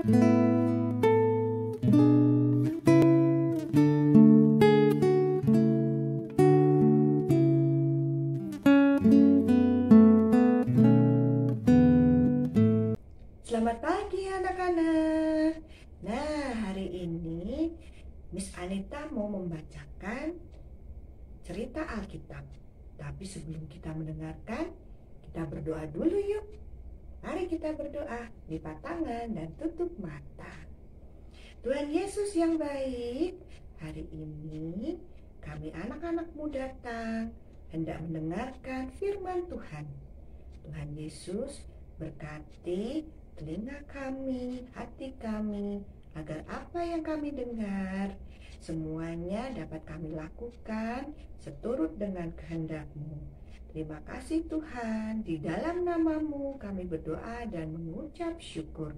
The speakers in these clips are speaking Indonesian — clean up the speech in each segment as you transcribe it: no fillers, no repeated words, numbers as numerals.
Selamat pagi anak-anak. Nah, hari ini Miss Anita mau membacakan cerita Alkitab. Tapi sebelum kita mendengarkan, kita berdoa dulu yuk. Mari kita berdoa, lipat tangan dan tutup mata. Tuhan Yesus yang baik, hari ini kami anak-anakmu datang hendak mendengarkan firman Tuhan. Tuhan Yesus berkati telinga kami, hati kami, agar apa yang kami dengar semuanya dapat kami lakukan seturut dengan kehendak-Mu. Terima kasih Tuhan, di dalam nama-Mu kami berdoa dan mengucap syukur.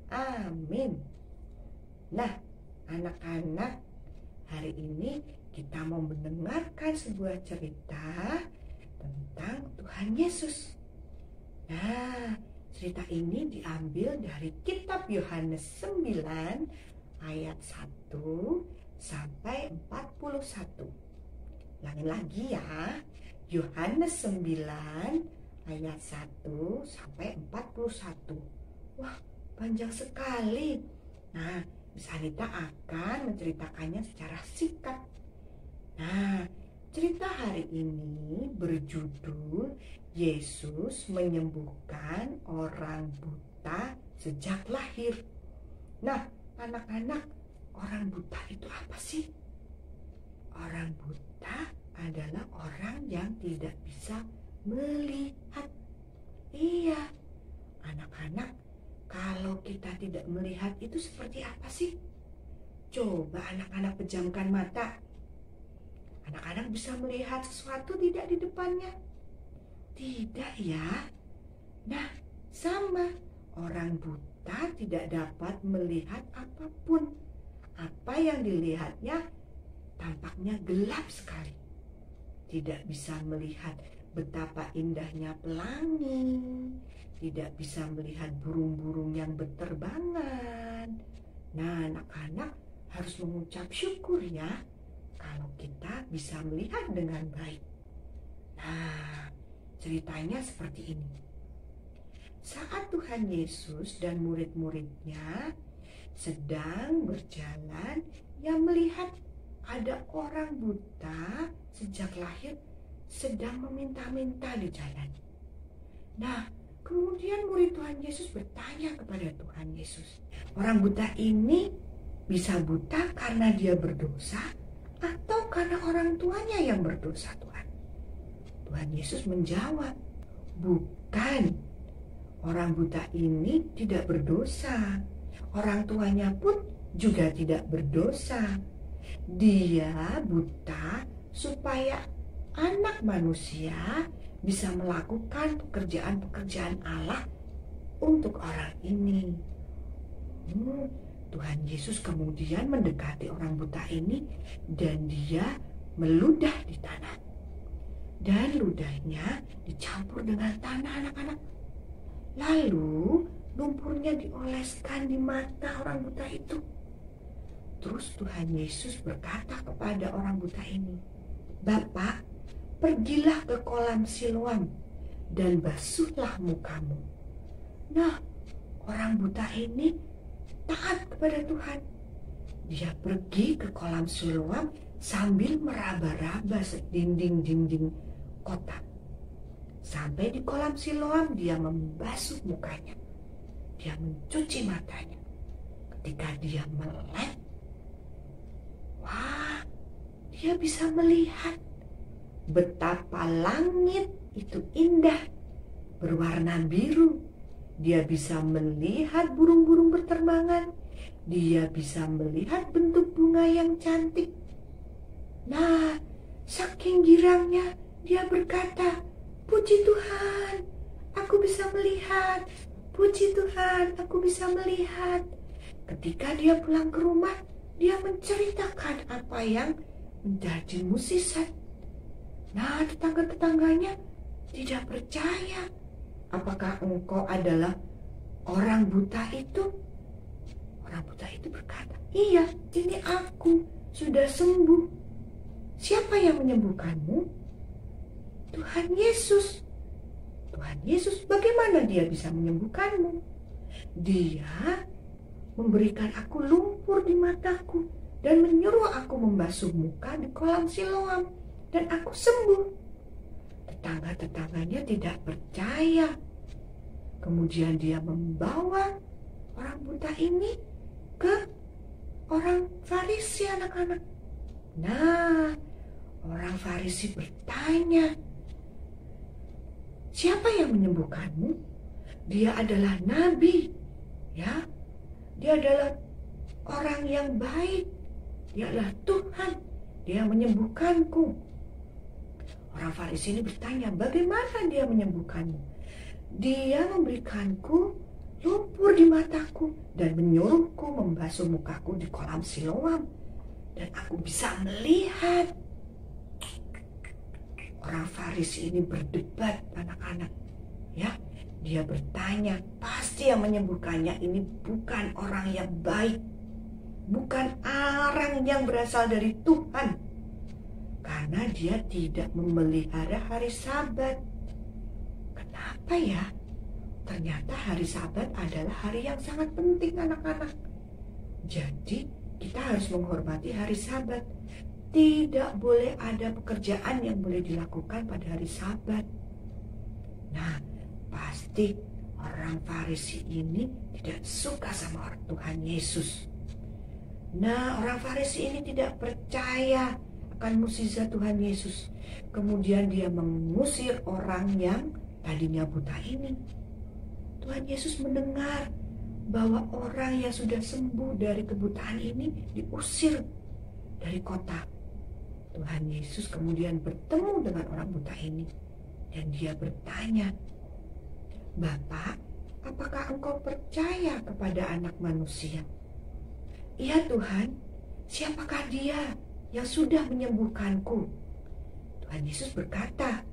Amin. Nah, anak-anak, hari ini kita mau mendengarkan sebuah cerita tentang Tuhan Yesus. Nah, cerita ini diambil dari kitab Yohanes 9 ayat 1 sampai 41. Ulangi lagi ya. Yohanes 9 ayat 1 sampai 41. Wah, panjang sekali. Nah, Miss Anita akan menceritakannya secara singkat. Nah, cerita hari ini berjudul Yesus menyembuhkan orang buta sejak lahir. Nah, anak-anak, orang buta itu apa sih? Orang buta adalah orang yang tidak bisa melihat. Iya, anak-anak, kalau kita tidak melihat itu seperti apa sih? Coba anak-anak pejamkan mata. Anak-anak bisa melihat sesuatu tidak di depannya? Tidak ya. Nah, sama. Orang buta tidak dapat melihat apapun. Apa yang dilihatnya tampaknya gelap sekali. Tidak bisa melihat betapa indahnya pelangi. Tidak bisa melihat burung-burung yang berterbangan. Nah, anak-anak harus mengucap syukur ya, kalau kita bisa melihat dengan baik. Nah, ceritanya seperti ini. Saat Tuhan Yesus dan murid-muridnya sedang berjalan, ia melihat ada orang buta sejak lahir sedang meminta-minta di jalan. Nah, kemudian murid Tuhan Yesus bertanya kepada Tuhan Yesus, orang buta ini bisa buta karena dia berdosa atau karena orang tuanya yang berdosa, Tuhan? Tuhan Yesus menjawab, bukan. Orang buta ini tidak berdosa. Orang tuanya pun juga tidak berdosa. Dia buta supaya anak manusia bisa melakukan pekerjaan-pekerjaan Allah untuk orang ini. Tuhan Yesus kemudian mendekati orang buta ini dan dia meludah di tanah. Dan ludahnya dicampur dengan tanah, anak-anak. Lalu lumpurnya dioleskan di mata orang buta itu. Terus Tuhan Yesus berkata kepada orang buta ini, Bapak, pergilah ke kolam Siloam dan basuhlah mukamu. Nah, orang buta ini taat kepada Tuhan. Dia pergi ke kolam Siloam sambil meraba-raba dinding-dinding kota. Sampai di kolam Siloam dia membasuh mukanya. Dia mencuci matanya. Ketika dia melek, wah, dia bisa melihat betapa langit itu indah, berwarna biru. Dia bisa melihat burung-burung berterbangan. Dia bisa melihat bentuk bunga yang cantik. Nah, saking girangnya dia berkata, puji Tuhan, aku bisa melihat. Puji Tuhan, aku bisa melihat. Ketika dia pulang ke rumah, dia menceritakan apa yang menjadi mukjizat. Nah, tetangga-tetangganya tidak percaya. Apakah engkau adalah orang buta itu? Orang buta itu berkata, "Iya, ini aku sudah sembuh." "Siapa yang menyembuhkanmu?" "Tuhan Yesus." "Tuhan Yesus, bagaimana dia bisa menyembuhkanmu?" "Dia memberikan aku lumpur di mataku dan menyuruh aku membasuh muka di kolam Siloam, dan aku sembuh." Tetangga-tetangganya tidak percaya. Kemudian dia membawa orang buta ini ke orang Farisi, anak-anak. Nah, orang Farisi bertanya, "Siapa yang menyembuhkanmu?" "Dia adalah nabi, ya. Dia adalah orang yang baik. Dia adalah Tuhan. Dia yang menyembuhkanku." Orang Farisi ini bertanya, "Bagaimana dia menyembuhkanmu?" "Dia memberikanku lumpur di mataku dan menyuruhku membasuh mukaku di kolam Siloam, dan aku bisa melihat." Orang Farisi ini berdebat, anak-anak. Ya, dia bertanya, pasti yang menyembuhkannya ini bukan orang yang baik, bukan orang yang berasal dari Tuhan, karena dia tidak memelihara hari Sabat. Kenapa ya? Ternyata hari Sabat adalah hari yang sangat penting, anak-anak. Jadi kita harus menghormati hari Sabat. Tidak boleh ada pekerjaan yang boleh dilakukan pada hari Sabat. Nah, pasti orang Farisi ini tidak suka sama Tuhan Yesus. Nah, orang Farisi ini tidak percaya akan mukjizat Tuhan Yesus. Kemudian dia mengusir orang yang tadinya buta ini. Tuhan Yesus mendengar bahwa orang yang sudah sembuh dari kebutaan ini diusir dari kota. Tuhan Yesus kemudian bertemu dengan orang buta ini dan dia bertanya, "Bapak, apakah engkau percaya kepada Anak Manusia?" "Iya Tuhan, siapakah dia yang sudah menyembuhkanku?" Tuhan Yesus berkata,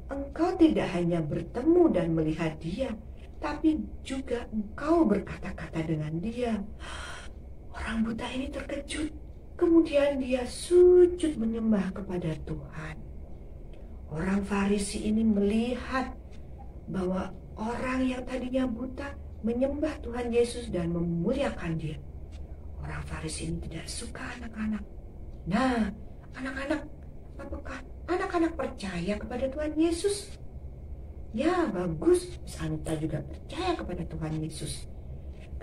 "Engkau tidak hanya bertemu dan melihat dia, tapi juga engkau berkata-kata dengan dia." Orang buta ini terkejut. Kemudian dia sujud menyembah kepada Tuhan. Orang Farisi ini melihat bahwa orang yang tadinya buta menyembah Tuhan Yesus dan memuliakan dia. Orang Farisi ini tidak suka anak-anak. Nah, anak-anak, apakah anak-anak percaya kepada Tuhan Yesus? Ya, bagus. Anita juga percaya kepada Tuhan Yesus.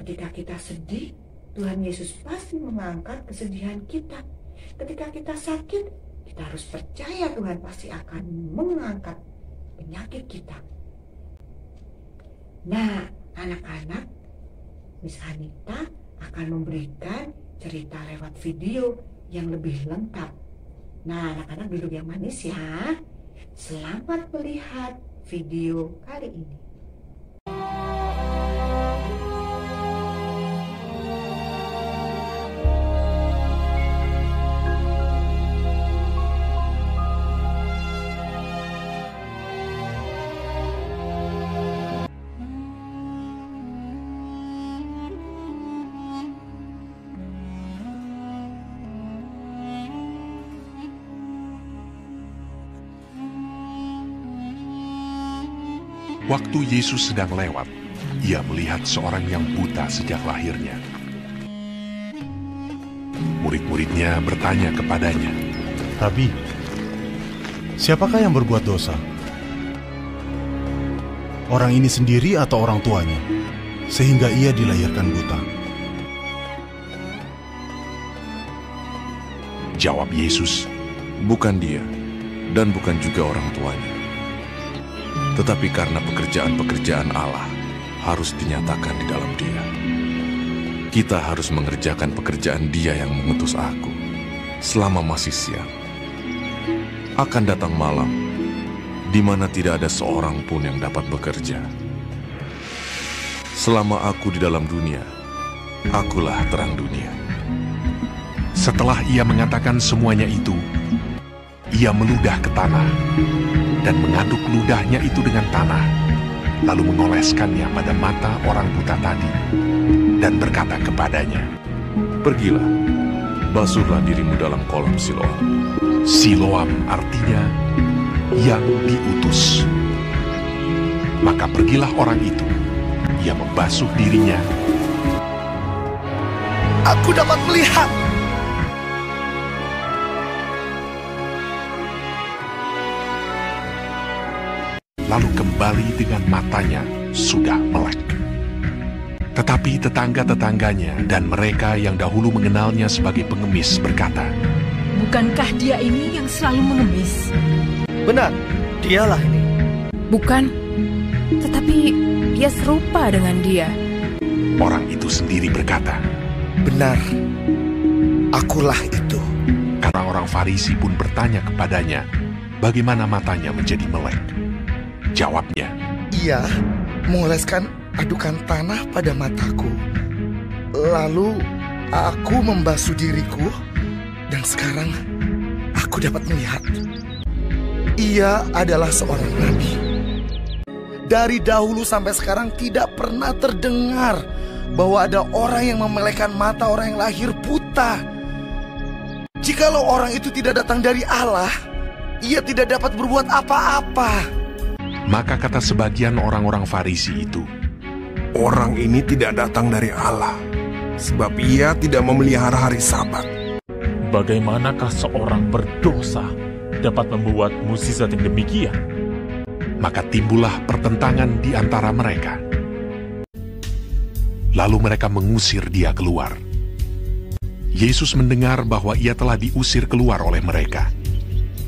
Ketika kita sedih, Tuhan Yesus pasti mengangkat kesedihan kita. Ketika kita sakit, kita harus percaya Tuhan pasti akan mengangkat penyakit kita. Nah, anak-anak, Miss Anita akan memberikan cerita lewat video yang lebih lengkap. Nah, anak-anak duduk yang manis ya. Selamat melihat video kali ini. Waktu Yesus sedang lewat, ia melihat seorang yang buta sejak lahirnya. Murid-muridnya bertanya kepadanya, "Rabi, siapakah yang berbuat dosa? Orang ini sendiri atau orang tuanya, sehingga ia dilahirkan buta?" Jawab Yesus, "Bukan dia, dan bukan juga orang tuanya. Tetapi karena pekerjaan-pekerjaan Allah harus dinyatakan di dalam dia. Kita harus mengerjakan pekerjaan Dia yang mengutus aku selama masih siang. Akan datang malam, di mana tidak ada seorang pun yang dapat bekerja. Selama aku di dalam dunia, akulah terang dunia." Setelah ia mengatakan semuanya itu, ia meludah ke tanah dan mengaduk ludahnya itu dengan tanah, lalu mengoleskannya pada mata orang buta tadi, dan berkata kepadanya, Pergilah, basuhlah dirimu dalam kolam Siloam. Siloam artinya yang diutus. Maka pergilah orang itu, ia membasuh dirinya. Aku dapat melihat. Lalu kembali dengan matanya sudah melek. Tetapi tetangga-tetangganya dan mereka yang dahulu mengenalnya sebagai pengemis berkata, Bukankah dia ini yang selalu mengemis? Benar, dialah ini. Bukan, tetapi dia serupa dengan dia. Orang itu sendiri berkata, Benar, akulah itu. Karena orang Farisi pun bertanya kepadanya, bagaimana matanya menjadi melek. Jawabnya, Ia mengoleskan adukan tanah pada mataku. Lalu aku membasuh diriku, dan sekarang aku dapat melihat. Ia adalah seorang nabi. Dari dahulu sampai sekarang tidak pernah terdengar bahwa ada orang yang memelekkan mata orang yang lahir buta. Jikalau orang itu tidak datang dari Allah, ia tidak dapat berbuat apa-apa. maka kata sebagian orang-orang Farisi itu, Orang ini tidak datang dari Allah, sebab ia tidak memelihara hari Sabat. Bagaimanakah seorang berdosa dapat membuat mukjizat yang demikian? maka timbullah pertentangan di antara mereka. Lalu mereka mengusir dia keluar. Yesus mendengar bahwa ia telah diusir keluar oleh mereka.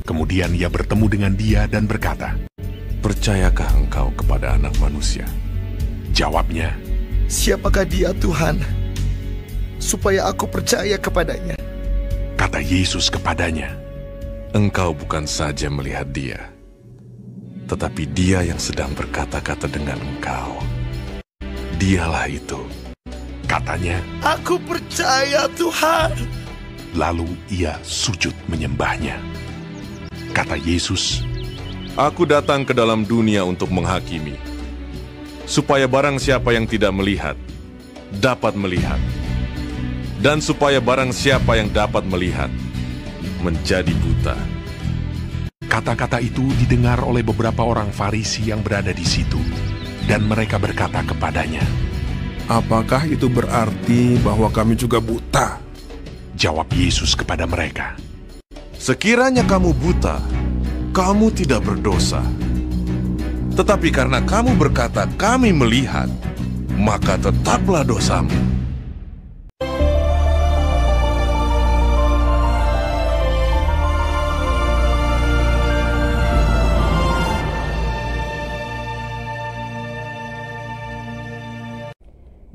Kemudian ia bertemu dengan dia dan berkata, Percayakah engkau kepada Anak Manusia? Jawabnya, Siapakah dia Tuhan, supaya aku percaya kepadanya? kata Yesus kepadanya, Engkau bukan saja melihat dia, tetapi dia yang sedang berkata-kata dengan engkau. Dialah itu. katanya. Aku percaya Tuhan. Lalu ia sujud menyembahnya. Kata Yesus, Aku datang ke dalam dunia untuk menghakimi, supaya barang siapa yang tidak melihat, dapat melihat. Dan supaya barang siapa yang dapat melihat, menjadi buta. kata-kata itu didengar oleh beberapa orang Farisi yang berada di situ, dan mereka berkata kepadanya. Apakah itu berarti bahwa kami juga buta? Jawab Yesus kepada mereka, Sekiranya kamu buta, kamu tidak berdosa. Tetapi karena kamu berkata kami melihat, maka tetaplah dosamu.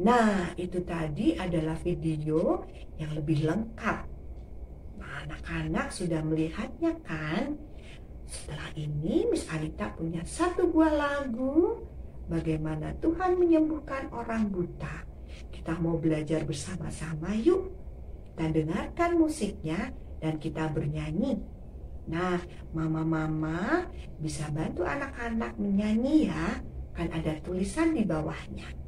Nah, itu tadi adalah video yang lebih lengkap. Nah, anak-anak sudah melihatnya kan? Setelah ini, Miss Alita punya satu buah lagu bagaimana Tuhan menyembuhkan orang buta. Kita mau belajar bersama-sama yuk. Kita dengarkan musiknya dan kita bernyanyi. Nah, mama-mama bisa bantu anak-anak menyanyi ya. Kan ada tulisan di bawahnya.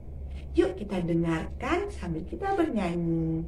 Yuk kita dengarkan sambil kita bernyanyi.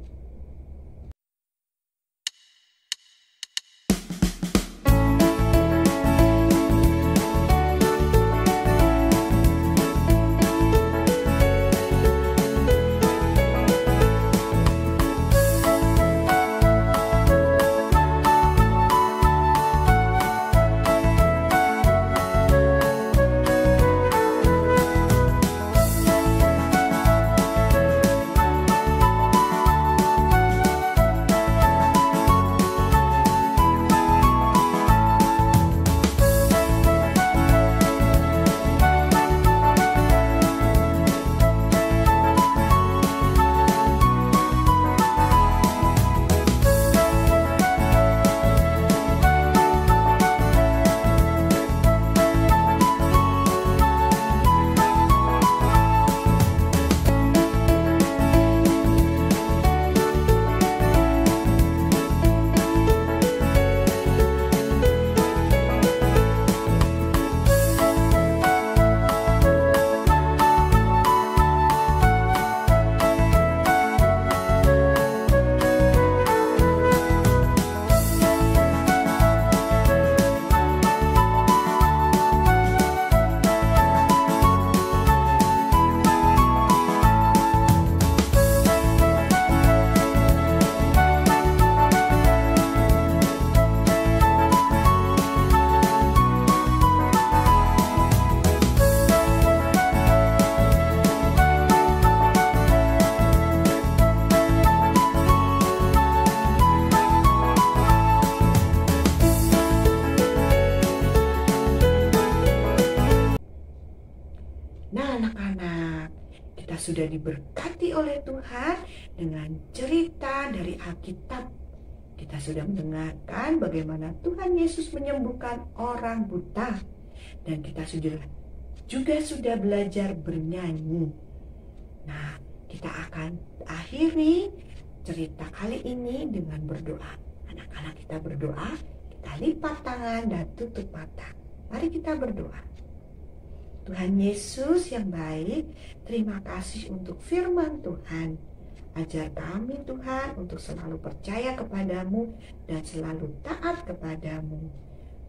kita sudah diberkati oleh Tuhan dengan cerita dari Alkitab. Kita sudah mendengarkan bagaimana Tuhan Yesus menyembuhkan orang buta. Dan kita juga sudah belajar bernyanyi. Nah, kita akan akhiri cerita kali ini dengan berdoa. Anak-anak, kita berdoa, kita lipat tangan dan tutup mata. Mari kita berdoa. Tuhan Yesus yang baik, terima kasih untuk firman Tuhan. Ajar kami Tuhan untuk selalu percaya kepadamu dan selalu taat kepadamu.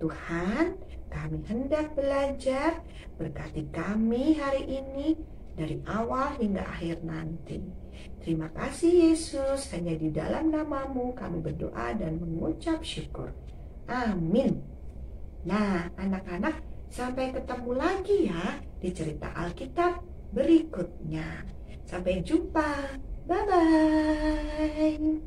Tuhan, kami hendak belajar, berkati kami hari ini dari awal hingga akhir nanti. Terima kasih Yesus, hanya di dalam namamu kami berdoa dan mengucap syukur. Amin. Nah, anak-anak, sampai ketemu lagi ya di cerita Alkitab berikutnya. Sampai jumpa. Bye-bye.